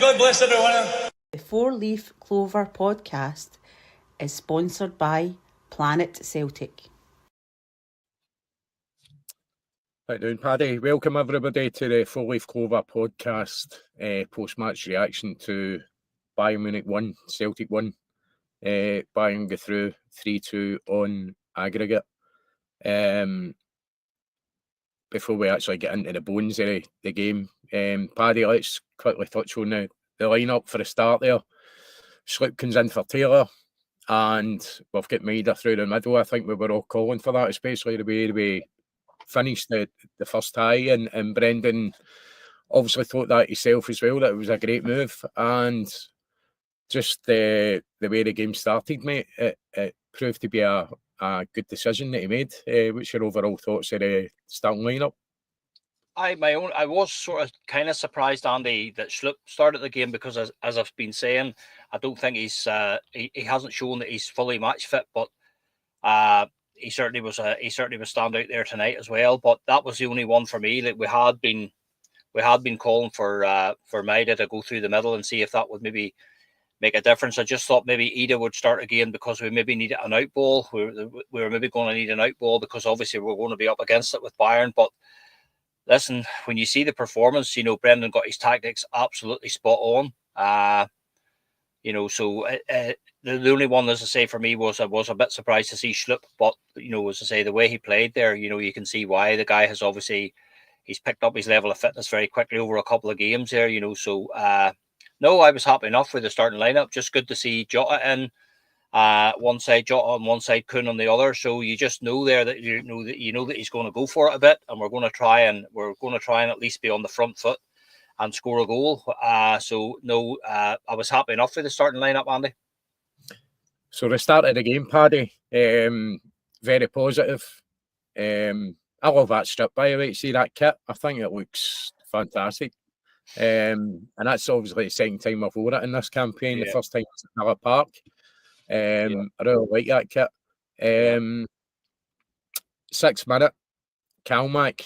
God bless everyone. The Four Leaf Clover podcast is sponsored by Planet Celtic. How you doing, Paddy? Welcome everybody to the Four Leaf Clover podcast, post-match reaction to Bayern Munich 1, Celtic 1. Bayern go through 3-2 on aggregate. Before we actually get into the bones of the game, Paddy, let's quickly touch on the lineup for the start there. Schlupp comes in for Taylor, and we've got Maida through the middle. I think we were all calling for that, especially the way we finished the first tie, and Brendan obviously thought that himself as well, that it was a great move. And just the way the game started, mate, it proved to be a good decision that he made. What's your overall thoughts of the starting lineup? I was sort of kind of surprised, Andy, that Schlupp started the game, because as I've been saying, I don't think he hasn't shown that he's fully match fit, but he certainly was stand out there tonight as well. But that was the only one for me. That we had been calling for Maida to go through the middle and see if that would maybe make a difference. I just thought maybe Ida would start again, because we maybe needed an out ball. We were maybe going to need an out ball, because obviously we're going to be up against it with Bayern. But listen, when you see the performance, Brendan got his tactics absolutely spot on. So the only one, as I say, for me was I was a bit surprised to see Schlupp, but as I say, the way he played there, you can see why. The guy has obviously, he's picked up his level of fitness very quickly over a couple of games there. No, I was happy enough with the starting lineup. Just good to see Jota in one side, Jota on one side, Kuhn on the other. So you just know there that you know that he's going to go for it a bit, and we're going to try and at least be on the front foot and score a goal. I was happy enough with the starting lineup, Andy. So the start of the game, Paddy, very positive. I love that strip, by the way. See that kit? I think it looks fantastic. And that's obviously the second time I've worn it in this campaign. Yeah. The first time was at Miller Park. I really like that kit. 6 minute, Kalmack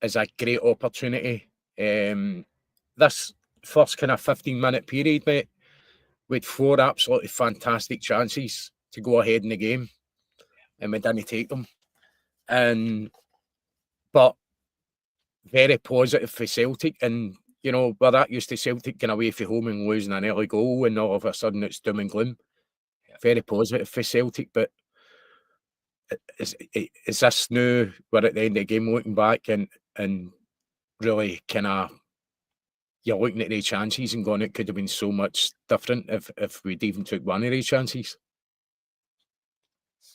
is a great opportunity. This first kind of 15-minute period, mate, with 4 absolutely fantastic chances to go ahead in the game, and we didn't take them. But very positive for Celtic, and we're that used to Celtic getting away from home and losing an early goal, and all of a sudden it's doom and gloom. Very positive for Celtic, but is this new? We're at the end of the game looking back and really kind of, you're looking at the chances and going, it could have been so much different if we'd even took one of these chances.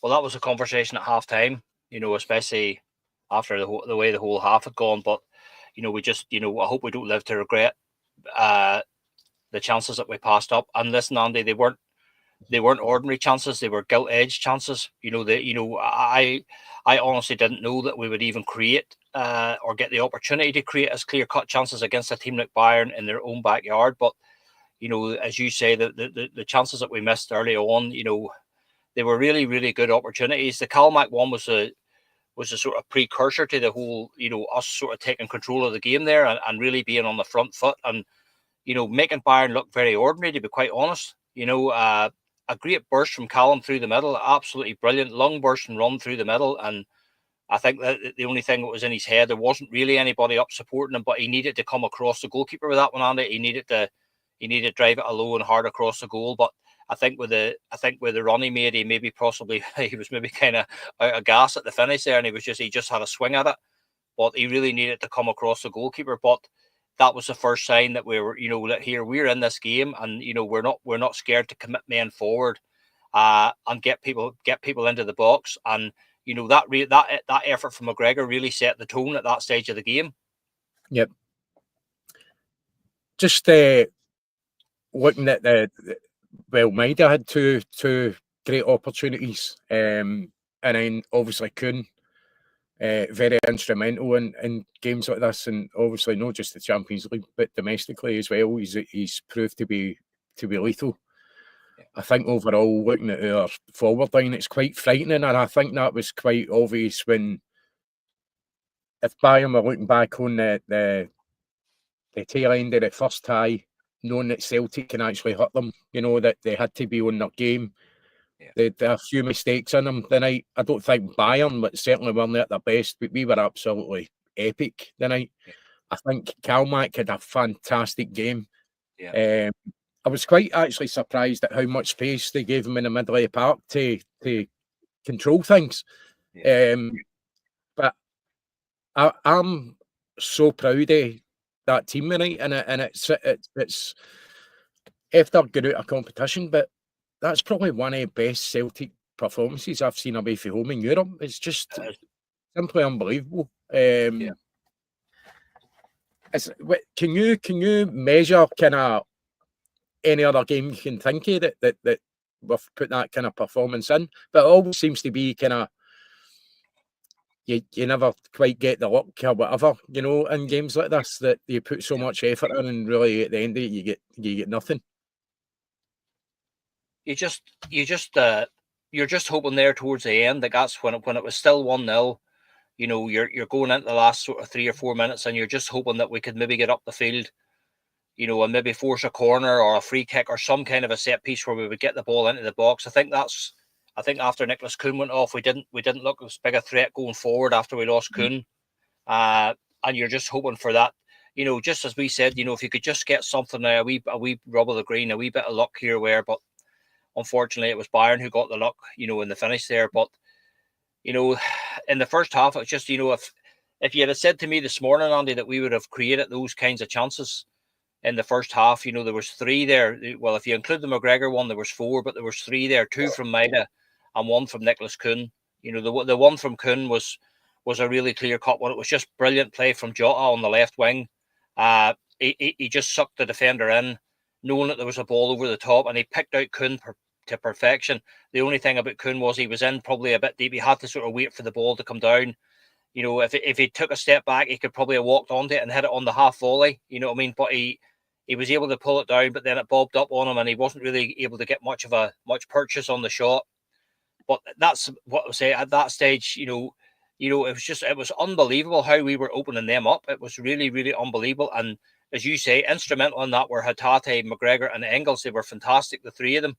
Well, that was a conversation at half time, especially after the way the whole half had gone. But, we just, I hope we don't live to regret the chances that we passed up. And listen, Andy, they weren't ordinary chances. They were gilt-edged chances. I honestly didn't know that we would even create or get the opportunity to create as clear-cut chances against a team like Bayern in their own backyard. But, as you say, the chances that we missed early on, they were really, really good opportunities. The Kalmack one was a sort of precursor to the whole, us sort of taking control of the game there and really being on the front foot and, making Bayern look very ordinary, to be quite honest. A great burst from Callum through the middle, absolutely brilliant, long burst and run through the middle. And I think that the only thing that was in his head, there wasn't really anybody up supporting him, but he needed to come across the goalkeeper with that one, Andy. He needed to drive it low and hard across the goal. But I think with the run he made, he was maybe kind of out of gas at the finish there, and he just had a swing at it. But he really needed to come across the goalkeeper. But that was the first sign that we were, that here we're in this game, and we're not scared to commit men forward, and get people into the box. And that effort from McGregor really set the tone at that stage of the game. Yep. Just looking at Maida had two great opportunities, and then obviously Kuhn, very instrumental in games like this, and obviously not just the Champions League but domestically as well. He's proved to be lethal. I think overall, looking at our forward line, it's quite frightening, and I think that was quite obvious when, if Bayern were looking back on the tail end of the first tie, knowing that Celtic can actually hurt them, you know, that they had to be on their game. Yeah. There are a few mistakes in them tonight. I don't think Bayern, but certainly weren't at their best, but we were absolutely epic tonight. Yeah. I think Kalmack had a fantastic game. Yeah. I was quite actually surprised at how much space they gave him in the middle of the park to control things. Yeah. But I'm so proud of that team tonight, and it's if they're good out of competition, but that's probably one of the best Celtic performances I've seen away from home in Europe. It's just simply unbelievable. Can you measure kind of any other game you can think of that we've put that kind of performance in? But it always seems to be kind of you never quite get the luck or whatever, you know, in games like this, that you put so much effort in and really at the end of it you get nothing. You're just hoping there towards the end that that's when it was still 1-0. You know, you're going into the last sort of 3 or 4 minutes, and you're just hoping that we could maybe get up the field, you know, and maybe force a corner or a free kick or some kind of a set piece where we would get the ball into the box. I think after Nicholas Kuhn went off, we didn't look as big a threat going forward after we lost Kuhn. And you're just hoping for that, you know, just as we said, you know, if you could just get something there, a wee rub of the green, a wee bit of luck here where, but unfortunately it was Bayern who got the luck, you know, in the finish there. But, you know, in the first half, it was just, you know, if you had said to me this morning, Andy, that we would have created those kinds of chances in the first half, you know, there was 3 there. Well, if you include the McGregor one, there was 4, but there was 3 there, 2 from Maida and 1 from Nicholas Kuhn. You know, the one from Kuhn was a really clear-cut one. It was just brilliant play from Jota on the left wing. He just sucked the defender in, knowing that there was a ball over the top, and he picked out Kuhn to perfection. The only thing about Kuhn was he was in probably a bit deep. He had to sort of wait for the ball to come down. You know, if he took a step back, he could probably have walked onto it and hit it on the half volley. You know what I mean? But he was able to pull it down, but then it bobbed up on him, and he wasn't really able to get much purchase on the shot. But that's what I say at that stage. You know, it was unbelievable how we were opening them up. It was really, really unbelievable. And as you say, instrumental in that were Hatate, McGregor, and Engels. They were fantastic, the 3 of them.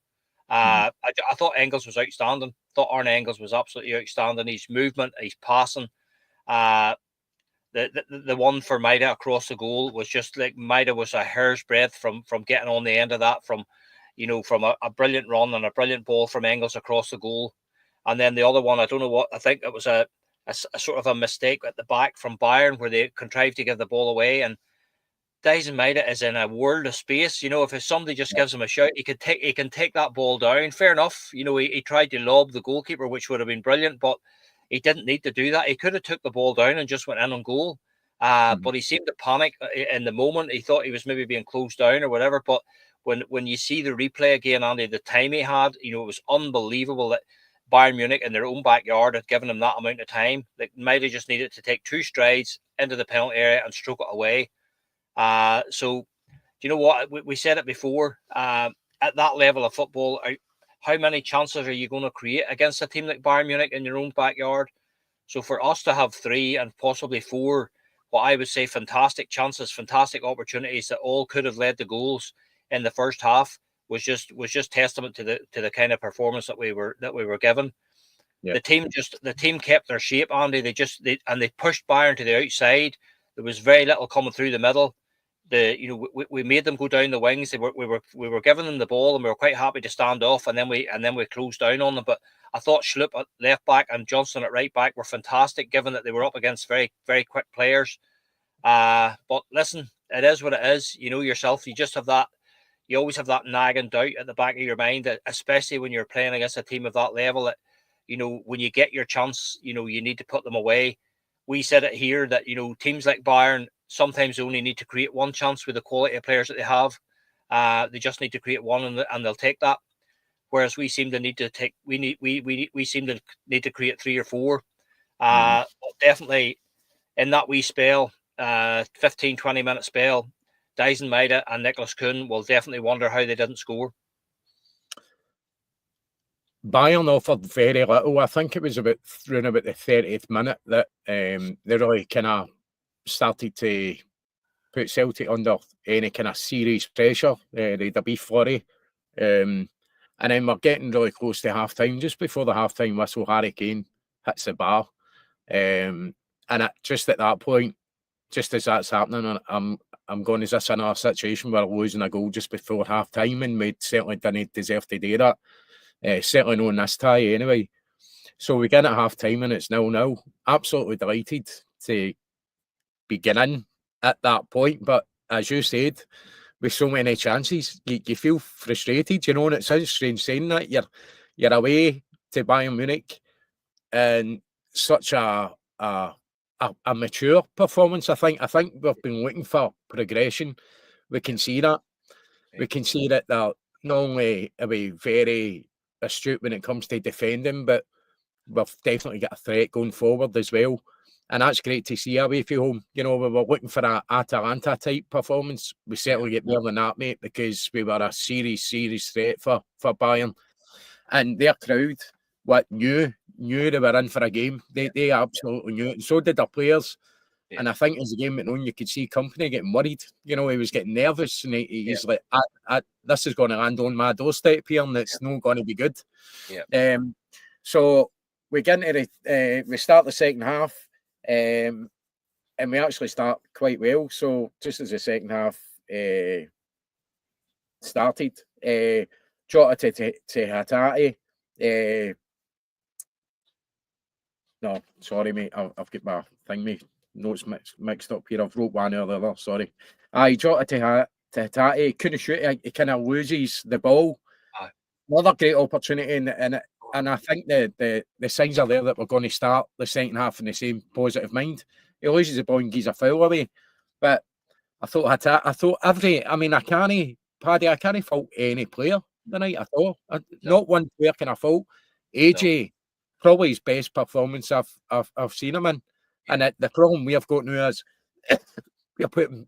I thought Engels was outstanding. I thought Arne Engels was absolutely outstanding. His movement, his passing. The one for Maida across the goal was just like Maida was a hair's breadth from getting on the end of that, from a brilliant run and a brilliant ball from Engels across the goal. And then the other one, I don't know what, I think it was a sort of a mistake at the back from Bayern where they contrived to give the ball away. And Dyson Maida is in a world of space. You know, if somebody just gives him a shout, he can take that ball down. Fair enough. You know, he tried to lob the goalkeeper, which would have been brilliant, but he didn't need to do that. He could have took the ball down and just went in on goal. But he seemed to panic in the moment. He thought he was maybe being closed down or whatever. But when you see the replay again, Andy, the time he had, you know, it was unbelievable that Bayern Munich in their own backyard had given him that amount of time. Like, might have just needed to take 2 strides into the penalty area and stroke it away. So, you know what? We said it before. At that level of football, how many chances are you going to create against a team like Bayern Munich in your own backyard? So for us to have 3 and possibly 4, what I would say fantastic chances, fantastic opportunities that all could have led to goals in the first half was just testament to the kind of performance that we were given. Yeah. The team kept their shape, Andy. They pushed Bayern to the outside. There was very little coming through the middle. We made them go down the wings. We were giving them the ball, and we were quite happy to stand off, and then we closed down on them. But I thought Schlupp at left back and Johnson at right back were fantastic, given that they were up against very, very quick players. But listen, it is what it is. You know yourself. You just have that. You always have that nagging doubt at the back of your mind, that especially when you're playing against a team of that level, that, you know, when you get your chance, you know, you need to put them away. We said it here that, you know, teams like Bayern sometimes only need to create one chance with the quality of players that they have. They just need to create one, and they'll take that. Whereas we seem to need to take, we seem to need to create 3 or 4. Definitely in that wee spell, 15, 20-minute spell, Dyson Maida and Nicholas Kuhn will definitely wonder how they didn't score. Bayern offered very little. I think it was around about the 30th minute that they really kind of started to put Celtic under any kind of serious pressure. They'd a beef flurry. And then we're getting really close to half-time. Just before the half-time whistle, Harry Kane hits the bar. And just at that point, just as that's happening, I'm going, is this another situation where we're losing a goal just before half-time? And we certainly didn't deserve to do that. Certainly not in this tie anyway. So we get at half-time and it's 0-0. Absolutely delighted to be getting at that point. But as you said, with so many chances, you feel frustrated, you know, and it sounds strange saying that. You're away to Bayern Munich and such a mature performance. I think we've been looking for progression. We can see that. We can see that they're not only are we very astute when it comes to defending, but we've definitely got a threat going forward as well. And that's great to see away from home. You know, we were looking for an Atalanta type performance. We certainly get more than that, mate, because we were a serious threat for Bayern. And their crowd, knew they were in for a game. They absolutely knew it. And so did their players. Yeah. And I think as the game went on, you could see Company getting worried. You know, he was getting nervous and he's like, this is going to land on my doorstep here and it's not going to be good. Yeah. So we get into we start the second half. And we actually start quite well. So just as the second half started, Jota to Hatate. No, sorry, mate. I've got my thing, mate. Notes mixed up here. I've wrote one or the other. Sorry. Jota to Hatate. Couldn't shoot it. He kind of loses the ball. Another great opportunity, and I think the signs are there that we're going to start the second half in the same positive mind. He loses the ball and gives a foul away. But I thought I can't fault any player tonight at all. Not one player can I fault. AJ, probably his best performance I've seen him in. And the problem we have got now is we are putting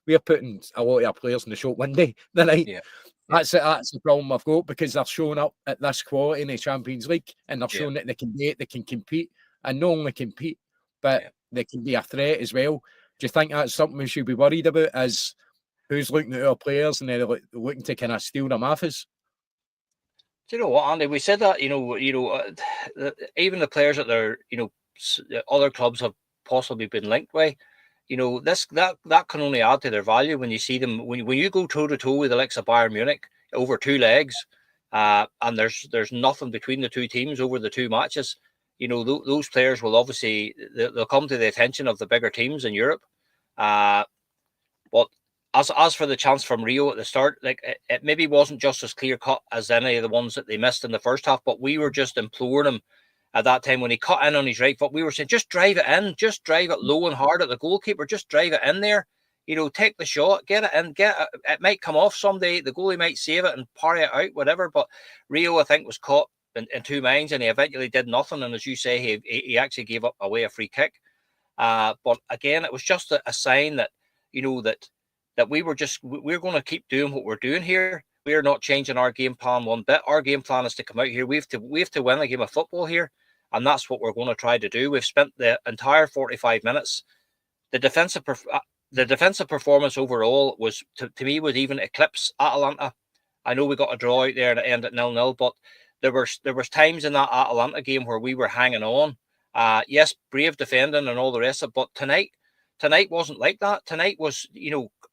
we are putting a lot of our players in the short window tonight. Yeah. That's the problem I've got, because they're showing up at this quality in the Champions League and they're showing that they can compete, and not only compete, but they can be a threat as well. Do you think that's something we should be worried about, as who's looking at our players and they're looking to kind of steal them off us? Do you know what, Andy? We said that, even the players that they're, other clubs have possibly been linked with. That can only add to their value when you see them, when you go toe to toe with the likes of Bayern Munich over two legs, and there's nothing between the two teams over the two matches. Those players will obviously they'll come to the attention of the bigger teams in Europe. But as for the chance from Rio at the start, it maybe wasn't just as clear cut as any of the ones that they missed in the first half. But we were just imploring him at that time when he cut in on his right foot. We were saying, just drive it in, just drive it low and hard at the goalkeeper, just drive it in there. Take the shot, get it in, it might come off someday. The goalie might save it and parry it out, whatever. But Rio, I think, was caught in two minds, and he eventually did nothing. And as you say, he actually gave up away a free kick. But again, it was just a sign that that we're going to keep doing what we're doing here. We are not changing our game plan one bit. Our game plan is to come out here. We have to win a game of football here, and that's what we're going to try to do. We've spent the entire 45 minutes. The defensive performance overall was, to me, would even eclipse Atalanta. I know we got a draw out there and it ended 0-0, but there was times in that Atalanta game where we were hanging on. Yes, brave defending and all the rest of it, but tonight wasn't like that. Tonight was,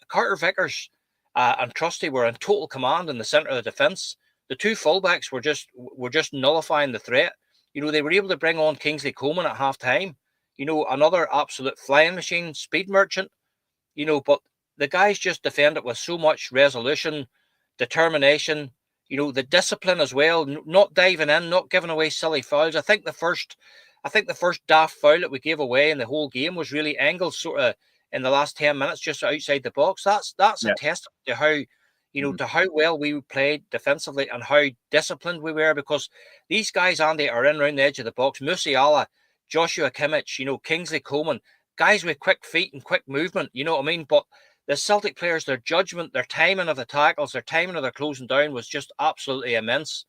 Carter Vickers and Trusty were in total command in the centre of the defence. The two fullbacks were just nullifying the threat. They were able to bring on Kingsley Coman at half time. Another absolute flying machine, speed merchant. But the guys just defend it with so much resolution, determination. The discipline as well, not diving in, not giving away silly fouls. I think the first daft foul that we gave away in the whole game was really Engels sort of in the last 10 minutes, just outside the box. That's a testament to how, to how well we played defensively and how disciplined we were, because these guys, Andy, are in around the edge of the box. Musiala, Joshua Kimmich, Kingsley Coman, guys with quick feet and quick movement, you know what I mean? But the Celtic players, their judgment, their timing of the tackles, their timing of their closing down was just absolutely immense.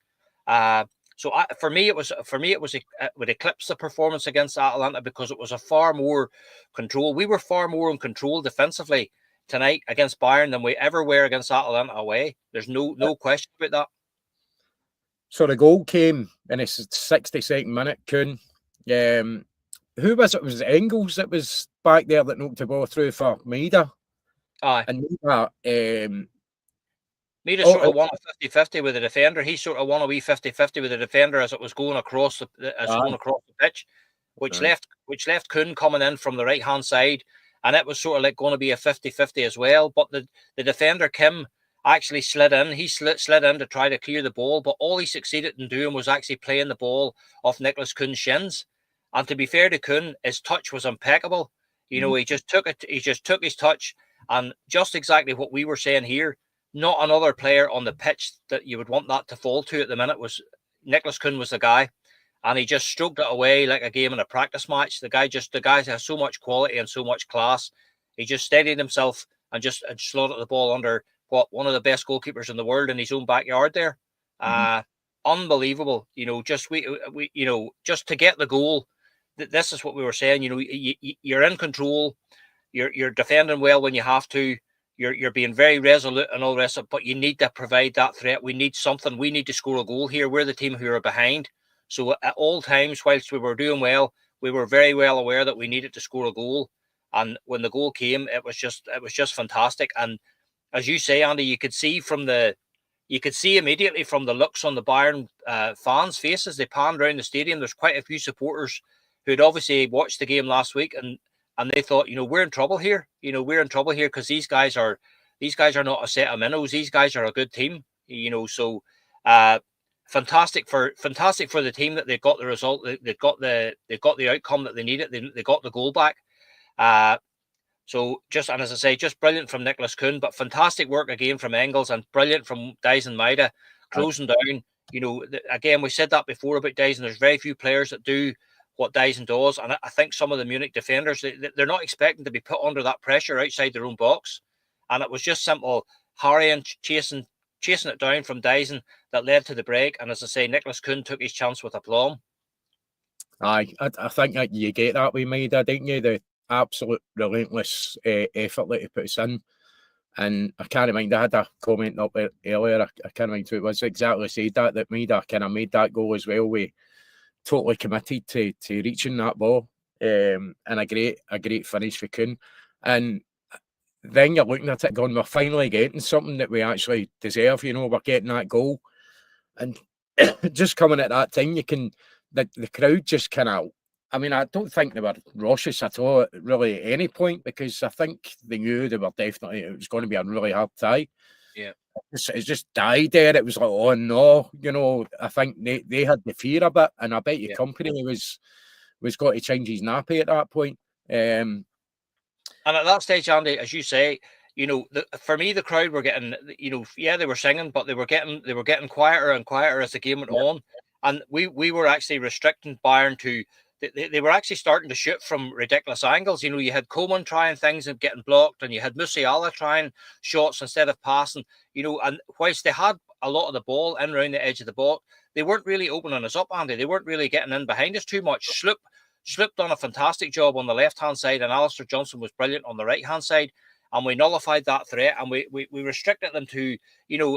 So for me, it would eclipse the performance against Atalanta because it was a far more control. We were far more in control defensively tonight against Bayern than we ever were against Atalanta away. There's no question about that. So the goal came in the 62nd minute, Kuhn. Who was it? Was it Engels that was back there that knocked the ball through for Maida? Aye. And Maida, Maida sort of won a 50-50 with the defender. He sort of won a wee 50-50 with the defender as it was going across the pitch, which left Kuhn coming in from the right hand side, and it was sort of like going to be a 50-50 as well. But the defender Kim actually slid in. He slid in to try to clear the ball, but all he succeeded in doing was actually playing the ball off Nicholas Kuhn's shins. And to be fair to Kuhn, his touch was impeccable. He just took it. He just took his touch, and just exactly what we were saying here. Not another player on the pitch that you would want that to fall to at the minute was Nicholas Kuhn was the guy, and he just stroked it away like a game in a practice match. The guy has so much quality and so much class. He just steadied himself and slotted the ball under one of the best goalkeepers in the world in his own backyard there. Unbelievable. Just just to get the goal. This is what we were saying. You're in control. You're defending well when you have to. You're being very resolute and all the rest of it, but you need to provide that threat. We need something. We need to score a goal here. We're the team who are behind. So at all times, whilst we were doing well, we were very well aware that we needed to score a goal. And when the goal came, it was just fantastic. And as you say, Andy, you could see immediately from the looks on the Bayern fans' faces. They panned around the stadium. There's quite a few supporters who'd obviously watched the game last week and they thought, we're in trouble here. We're in trouble here because these guys are not a set of minnows. These guys are a good team. So fantastic for the team that they got the result. They got the outcome that they needed. They got the goal back. So and as I say, just brilliant from Nicholas Kuhn, but fantastic work again from Engels and brilliant from Dyson Maida closing down. Again, we said that before about Dyson. There's very few players that do what Dyson does, and I think some of the Munich defenders they're not expecting to be put under that pressure outside their own box, and it was just simple harrying, chasing it down from Dyson that led to the break. And as I say, Nicholas Kuhn took his chance with aplomb. Aye, I think that you get that with Maida, don't you? The absolute relentless effort that he puts in. And I can't mind, I had a comment up earlier, I can't mind who it was, exactly said that Maida kind of made that goal as well. We totally committed to reaching that ball, and a great finish for Kuhn. And then you're looking at it going, we're finally getting something that we actually deserve. We're getting that goal. And just coming at that time, the crowd just kind of, I don't think they were raucous at all, really, at any point, because I think they knew it was going to be a really hard tie. Yeah. It just died there. It was like, oh no, I think they had the fear a bit, and I bet your company was got to change his nappy at that point. And at that stage, Andy, as you say, for me, the crowd were getting, they were singing, but they were getting quieter and quieter as the game went on, and we were actually restricting Bayern to. They were actually starting to shoot from ridiculous angles. You had Coman trying things and getting blocked, and you had Musiala trying shots instead of passing. And whilst they had a lot of the ball in around the edge of the box, they weren't really opening us up, Andy. They weren't really getting in behind us too much. Sloop done a fantastic job on the left-hand side, and Alistair Johnson was brilliant on the right-hand side. And we nullified that threat, and we restricted them to,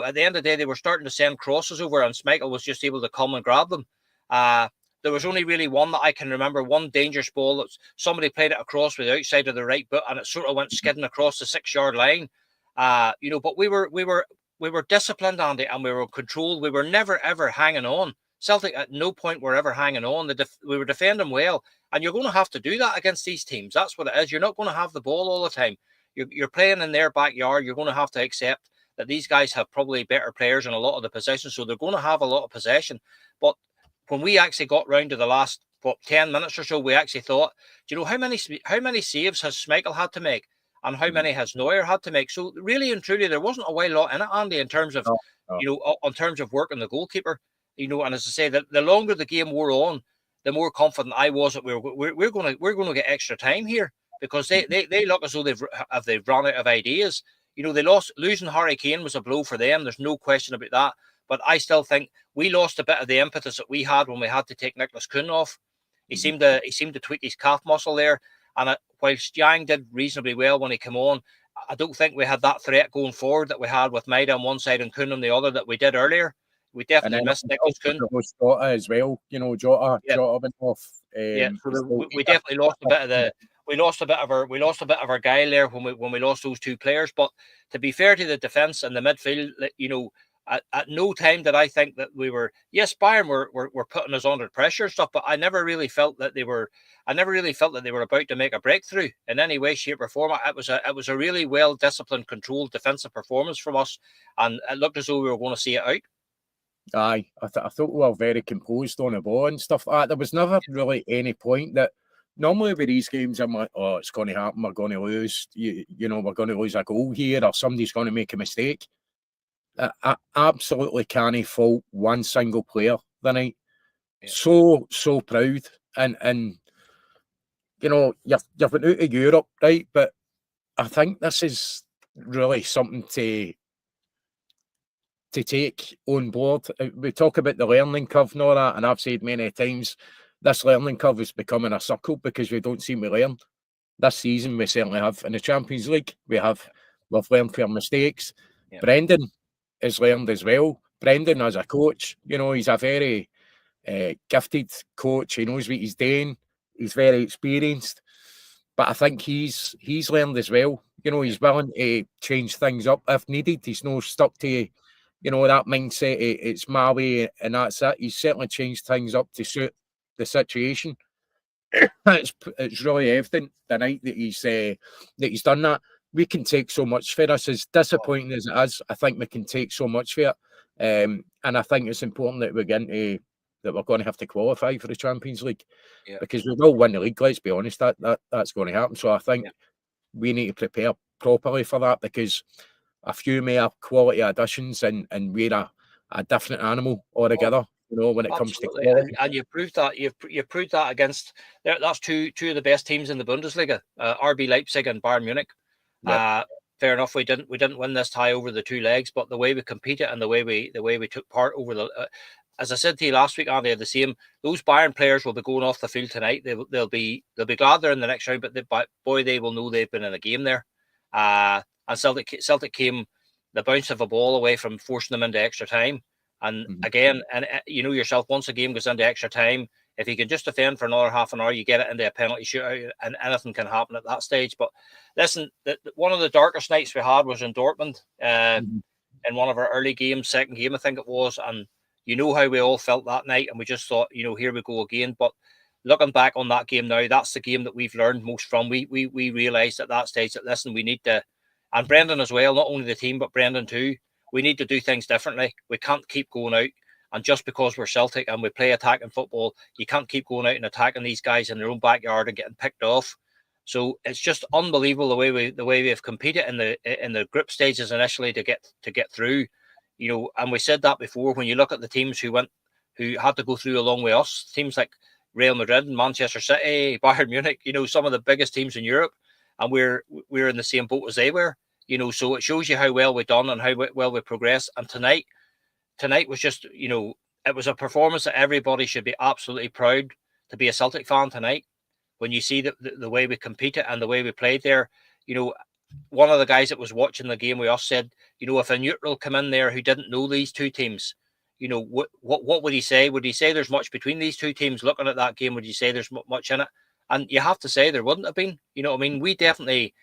at the end of the day, they were starting to send crosses over, and Schmeichel was just able to come and grab them. There was only really one that I can remember, one dangerous ball that somebody played it across with the outside of the right foot, and it sort of went skidding across the 6-yard line. But we were disciplined, Andy, and we were controlled. We were never ever hanging on. Celtic at no point were ever hanging on. We were defending well, and you're going to have to do that against these teams. That's what it is. You're not going to have the ball all the time. You're playing in their backyard. You're going to have to accept that these guys have probably better players in a lot of the positions, so they're going to have a lot of possession. But when we actually got round to the last 10 minutes or so, we actually thought, do you know how many saves has Schmeichel had to make, and how many has Neuer had to make? So really and truly, there wasn't a whole lot in it, Andy, in terms of in terms of working the goalkeeper. And as I say, the longer the game wore on, the more confident I was that we're going to get extra time here, because they look as though they've run out of ideas. Losing Harry Kane was a blow for them. There's no question about that. But I still think we lost a bit of the impetus that we had when we had to take Nicholas Kuhn off. He seemed to tweak his calf muscle there. And whilst Yang did reasonably well when he came on, I don't think we had that threat going forward that we had with Maida on one side and Kuhn on the other that we did earlier. We definitely missed Nicholas Kuhn. Jota as well, you know, Jota went off. So we definitely lost a bit of the. We lost a bit of our guile there when we lost those two players. But to be fair to the defence and the midfield, you know, at no time did I think that we were. Yes, Bayern were putting us under pressure and stuff, but I never really felt that they were. I never really felt that they were about to make a breakthrough in any way, shape, or form. It was a really well disciplined, controlled defensive performance from us, and it looked as though we were going to see it out. Aye, I thought we were very composed on the ball and stuff like that. There was never really any point that normally with these games I'm like, oh, it's going to happen, we're going to lose, you know, we're going to lose a goal here or somebody's going to make a mistake. I absolutely can't fault one single player tonight. Yeah. So proud. And you know, you've been out of Europe, right? But I think this is really something to take on board. We talk about the learning curve and all that, and I've said many times, this learning curve is becoming a circle because we don't seem to learn. This season, we certainly have. In the Champions League, we've learned from mistakes. Yeah. Brendan has learned as well. Brendan, as a coach, you know, he's a very gifted coach. He knows what he's doing. He's very experienced. But I think he's learned as well. You know, he's willing to change things up if needed. He's not stuck to, you know, that mindset, it's my way and that's it. He's certainly changed things up to suit the situation. It's really evident tonight that he's done that. We can take so much for us, as disappointing as it is. I think we can take so much for it, and I think it's important that we're going to have to qualify for the Champions League, because we will win the league. Let's be honest, that's going to happen. So I think we need to prepare properly for that, because a few more quality additions and we're a different animal altogether. You know, when it comes to quality. And you proved that you've proved that against that's two of the best teams in the Bundesliga, RB Leipzig and Bayern Munich. Yep. Fair enough, we didn't win this tie over the two legs, but the way we competed and the way we took part over the as I said to you last week, Andy, the same. Those Bayern players will be going off the field tonight. They'll be glad they're in the next round, but boy, they will know they've been in a game there. And Celtic came the bounce of a ball away from forcing them into extra time. And again, and you know yourself, once a game goes into extra time, if you can just defend for another half an hour, you get it into a penalty shootout, and anything can happen at that stage. But listen, one of the darkest nights we had was in Dortmund, in one of our early games, second game, I think it was. And you know how we all felt that night, and we just thought, you know, here we go again. But looking back on that game now, that's the game that we've learned most from. We realised at that stage that, listen, we need to, and Brendan as well, not only the team, but Brendan too, we need to do things differently. We can't keep going out, and just because we're Celtic and we play attacking football, you can't keep going out and attacking these guys in their own backyard and getting picked off. So it's just unbelievable the way we've competed in the group stages initially to get through. You know, and we said that before. When you look at the teams who had to go through along with us, teams like Real Madrid and Manchester City, Bayern Munich, you know, some of the biggest teams in Europe, and we're in the same boat as they were. You know, so it shows you how well we've done and how well we progressed. And tonight was just, you know, it was a performance that everybody should be absolutely proud to be a Celtic fan tonight. When you see the way we competed and the way we played there, you know, one of the guys that was watching the game with us said, you know, if a neutral come in there who didn't know these two teams, you know, what would he say? Would he say there's much between these two teams? Looking at that game, would you say there's much in it? And you have to say there wouldn't have been. You know what I mean? We definitely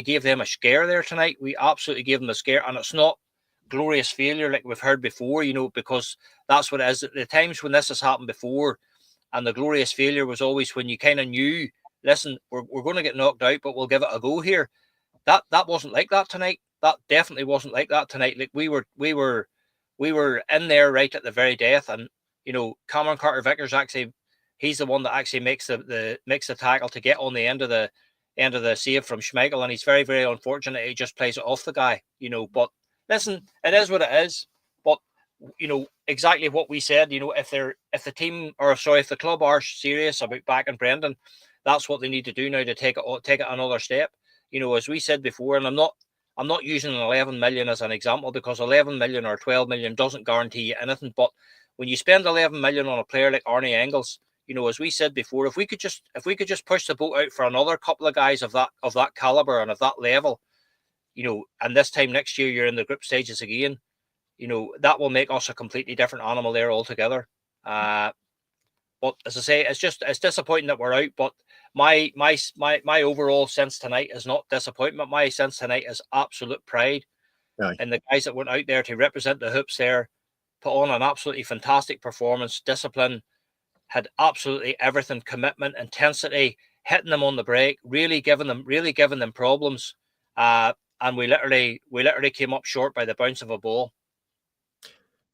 gave them a scare there tonight. We absolutely gave them a scare, and it's not glorious failure like we've heard before, you know, because that's what it is. The times when this has happened before, and the glorious failure was always when you kind of knew, listen, we're going to get knocked out, but we'll give it a go here. That wasn't like that tonight. That definitely wasn't like that tonight. Like we were in there right at the very death, and you know, Cameron Carter-Vickers actually, he's the one that actually makes the tackle to get on the end of the save from Schmeichel, and he's very, very unfortunate. He just plays it off the guy, you know. But listen, it is what it is. But you know exactly what we said. You know, if the club are serious about backing Brendan, that's what they need to do now to take it another step. You know, as we said before, and I'm I'm not using 11 million as an example, because 11 million or 12 million doesn't guarantee you anything. But when you spend 11 million on a player like Arnie Engels, you know, as we said before, if we could just push the boat out for another couple of guys of that caliber and of that level, you know, and this time next year you're in the group stages again, you know, that will make us a completely different animal there altogether. But as I say, it's disappointing that we're out. But my overall sense tonight is not disappointment. My sense tonight is absolute pride. Aye. And the guys that went out there to represent the Hoops there put on an absolutely fantastic performance. Discipline, had absolutely everything: commitment, intensity, hitting them on the break, really giving them problems. And we literally came up short by the bounce of a ball.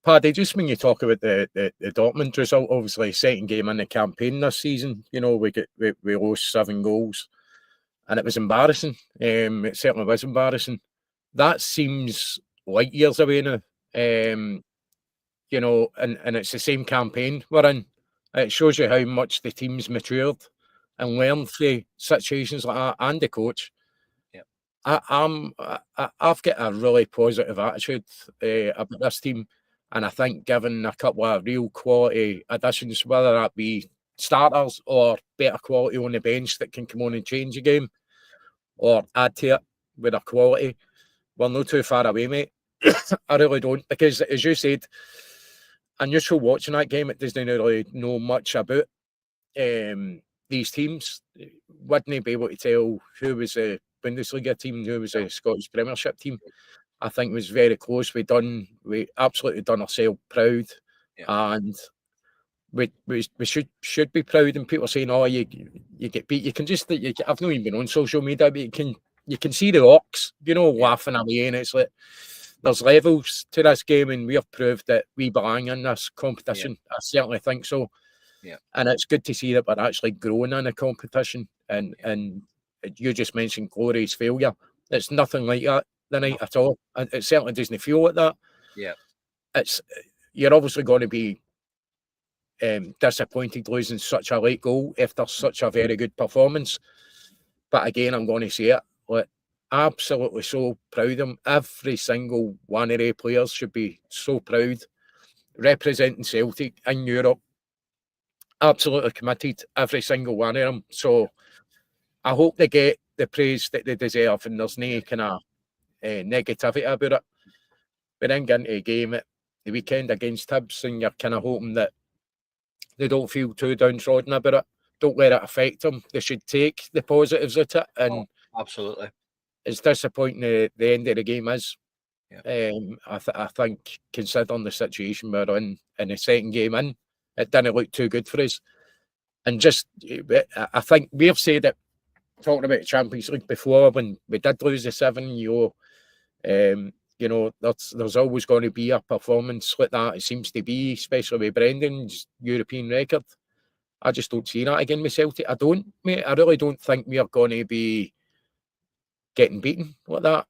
Paddy, just when you talk about the Dortmund result, obviously second game in the campaign this season, you know, we lost 7 goals, and it was embarrassing. It certainly was embarrassing. That seems light years away now. You know, and it's the same campaign we're in. It shows you how much the team's matured and learned through situations like that, and the coach. I've got a really positive attitude about this team, and I think given a couple of real quality additions, whether that be starters or better quality on the bench that can come on and change the game or add to it with their quality, we're not too far away, mate. I really don't, because as you said, a neutral watching that game, it doesn't really know much about these teams. Wouldn't be able to tell who was a Bundesliga team, who was a Scottish Premiership team. I think it was very close. We absolutely done ourselves proud, and we should be proud. And people saying, "Oh, you get beat." You can just I've not even been on social media, but you can see the orcs, you know, laughing away, and it's like there's levels to this game, and we have proved that we belong in this competition. I certainly think so. And it's good to see that we're actually growing in the competition. And you just mentioned Glory's failure. It's nothing like that tonight at all. It certainly doesn't feel like that. You're obviously going to be disappointed losing such a late goal after such a very good performance. But again, I'm going to say it, like, absolutely so proud of them. Every single one of their players should be so proud, representing Celtic in Europe. Absolutely committed, every single one of them. So I hope they get the praise that they deserve, and there's no kind of negativity about it. We then get into a game at the weekend against Hibs, and you're kind of hoping that they don't feel too downtrodden about it. Don't let it affect them. They should take the positives at it. And absolutely, as disappointing the end of the game is, I think, considering the situation we're in the second game in, it didn't look too good for us. And just, I think we've said it, talking about the Champions League before, when we did lose the 7, you know, there's always going to be a performance like that. It seems to be, especially with Brendan's European record. I just don't see that again with Celtic. I don't, mate. I really don't think we are going to be getting beaten like that.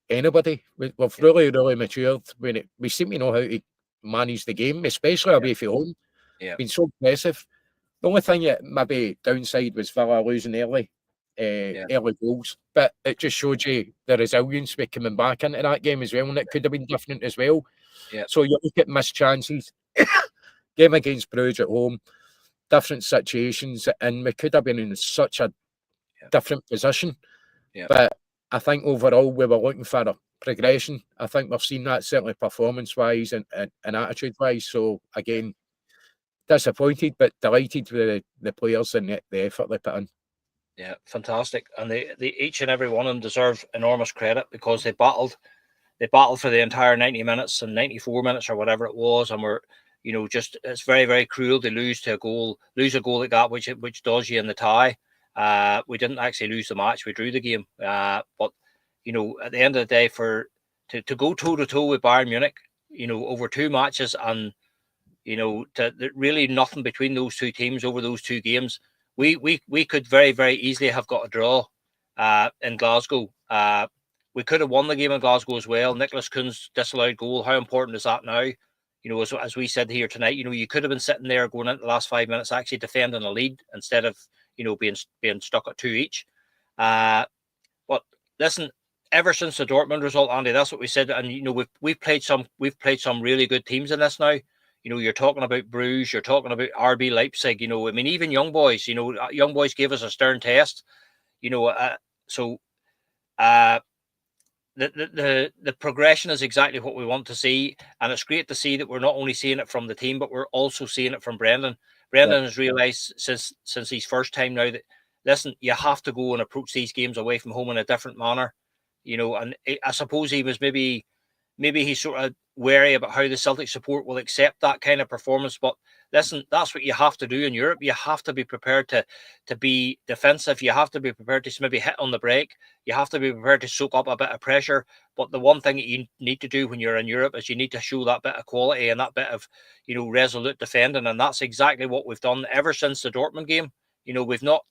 Anybody. We've really, really matured. We seem to know how to manage the game, especially away from home. Been so impressive. The only thing that maybe downside was Villa losing early goals, but it just showed you the resilience with coming back into that game as well, and it could have been different as well. So you look at missed chances, game against Bruges at home, different situations, and we could have been in such a different position. But I think overall we were looking for a progression. I think we've seen that, certainly performance-wise and attitude-wise. So again, disappointed but delighted with the players and the effort they put in. Yeah, fantastic. And they each and every one of them deserve enormous credit, because they battled for the entire 90 minutes and 94 minutes or whatever it was, and we're, you know, just, it's very, very cruel to lose a goal like that, which does you in the tie. We didn't actually lose the match, we drew the game. But you know, at the end of the day, to go toe to toe with Bayern Munich, you know, over 2 matches, and you know, really nothing between those two teams over those 2 games. We could very, very easily have got a draw in Glasgow. We could have won the game in Glasgow as well. Nicholas Kuhn's disallowed goal, how important is that now? You know, as we said here tonight, you know, you could have been sitting there going into the last 5 minutes actually defending a lead instead of, you know, being stuck at 2 each. But listen, ever since the Dortmund result, Andy, that's what we said. And you know, we've played some really good teams in this now. You know, you're talking about Bruges, you're talking about RB Leipzig. You know, I mean, even Young Boys. You know, Young Boys gave us a stern test. You know, the progression is exactly what we want to see, and it's great to see that we're not only seeing it from the team, but we're also seeing it from Brendan. Brendan has realised since his first time now that, listen, you have to go and approach these games away from home in a different manner, you know. And I suppose he was maybe he's sort of wary about how the Celtic support will accept that kind of performance. But listen, that's what you have to do in Europe. You have to be prepared to be defensive. You have to be prepared to maybe hit on the break. You have to be prepared to soak up a bit of pressure. But the one thing that you need to do when you're in Europe is you need to show that bit of quality and that bit of, you know, resolute defending. And that's exactly what we've done ever since the Dortmund game. You know, we've not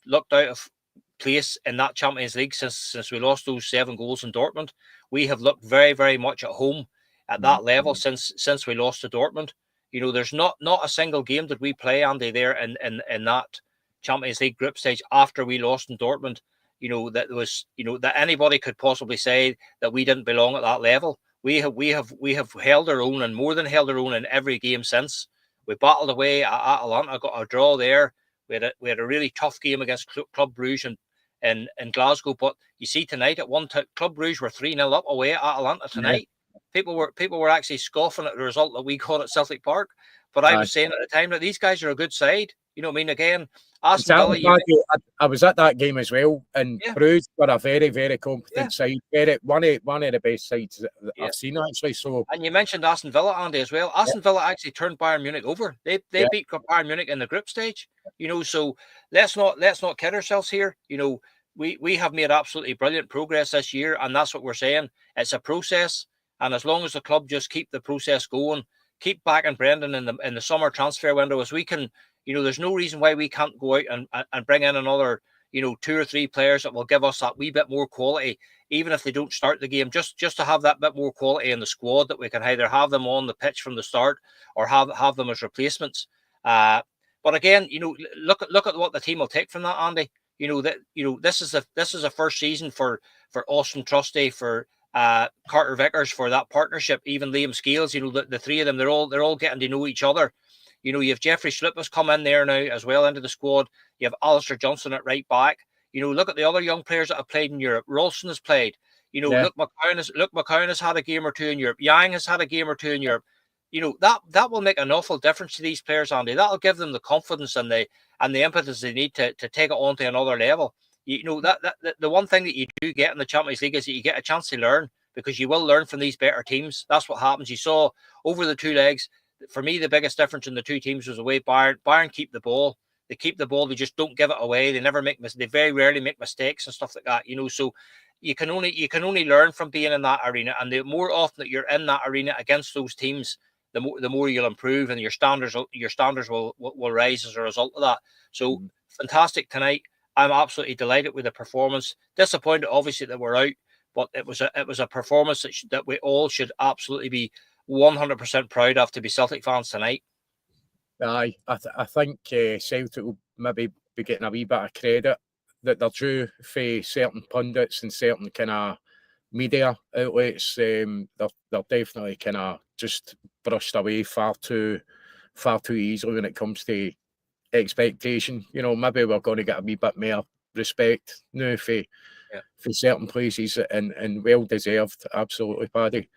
looked out of place in that Champions League since we lost those 7 goals in Dortmund. We have looked very, very much at home at that level since we lost to Dortmund. You know, there's not a single game that we play, Andy, there in that Champions League group stage after we lost in Dortmund, you know, that was, you know, that anybody could possibly say that we didn't belong at that level. We have held our own, and more than held our own, in every game since. We battled away at Atalanta, got a draw there. We had a really tough game against Club Brugge in Glasgow. But you see tonight at Club Brugge were 3-0 up away at Atalanta tonight. Yeah. People were actually scoffing at the result that we got at Celtic Park. But I was saying at the time that these guys are a good side. You know what I mean? Again, Aston Villa. I was at that game as well, and Bruges were a very, very competent side. One of the best sides that I've seen, actually. So, and you mentioned Aston Villa, Andy, as well. Aston Villa actually turned Bayern Munich over. They beat Bayern Munich in the group stage. You know, so let's not kid ourselves here. You know, we have made absolutely brilliant progress this year, and that's what we're saying. It's a process, and as long as the club just keep the process going, keep backing Brendan in the summer transfer window, as we can. You know, there's no reason why we can't go out and bring in another, you know, 2 or 3 players that will give us that wee bit more quality, even if they don't start the game, just to have that bit more quality in the squad, that we can either have them on the pitch from the start or have them as replacements. But again, you know, look at what the team will take from that, Andy. You know, this is a first season for Austin Trusty, for Carter Vickers, for that partnership, even Liam Scales. You know, the 3 of them, they're all getting to know each other. You know, you have Jeffrey Schlippers come in there now as well into the squad. You have Alistair Johnson at right back. You know, look at the other young players that have played in Europe. Rolson has played. You know, Luke McCown has had a game or 2 in Europe. Yang has had a game or 2 in Europe. You know, that will make an awful difference to these players, Andy. That'll give them the confidence and the impetus they need to take it on to another level. You know, that the one thing that you do get in the Champions League is that you get a chance to learn, because you will learn from these better teams. That's what happens. You saw over the 2 legs. For me, the biggest difference in the 2 teams was the way Bayern keep the ball. They keep the ball. They just don't give it away. They never make mistakes. They very rarely make mistakes and stuff like that. You know, so you can only learn from being in that arena. And the more often that you're in that arena against those teams, the more you'll improve, and your standards will rise as a result of that. So fantastic tonight. I'm absolutely delighted with the performance. Disappointed, obviously, that we're out, but it was a performance that we all should absolutely be 100% proud of, to be Celtic fans tonight. Aye, I think Celtic will maybe be getting a wee bit of credit that they're due for certain pundits and certain kind of media outlets. They're definitely kind of just brushed away far too easily when it comes to expectation. You know, maybe we're going to get a wee bit more respect now for certain places, and well deserved, absolutely, Paddy.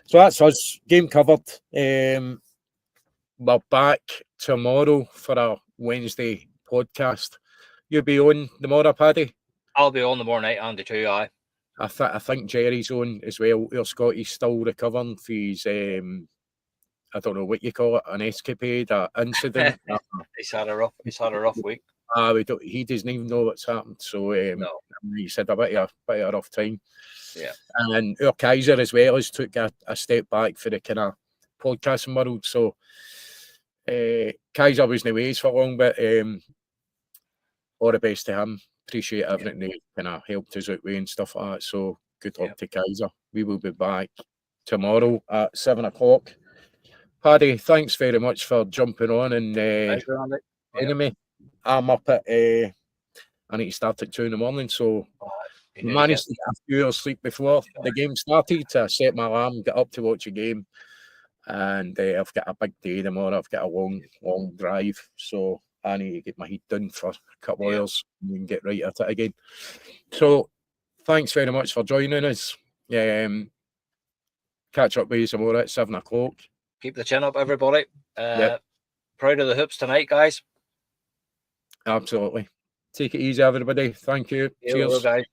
So that's us. Game covered. We're back tomorrow for our Wednesday podcast. You'll be on tomorrow, Paddy? I'll be on tomorrow night, Andy, too, aye. I think Jerry's on as well. Scotty's still recovering for his, I don't know what you call it, an escapade, an incident. He's had a rough week. He doesn't even know what's happened. So he's had a bit of a rough time. Yeah. And our Kaiser as well has took a step back for the kind of podcasting world. So Kaiser wasn't away for long, but all the best to him. Appreciate everything he kind of helped us out with and stuff like that. So good luck to Kaiser. We will be back tomorrow at 7 o'clock. Paddy, thanks very much for jumping on and joining me. I'm up at I need to start at 2 in the morning, so Managed to get a few hours sleep before the game started to set my alarm, get up to watch a game. And I've got a big day tomorrow. I've got a long drive. So I need to get my heat done for a couple of hours and get right at it again. So thanks very much for joining us. Catch up with you tomorrow at 7 o'clock. Keep the chin up, everybody. Proud of the hoops tonight, guys. Absolutely. Take it easy, everybody. Thank you. Cheers. Guys.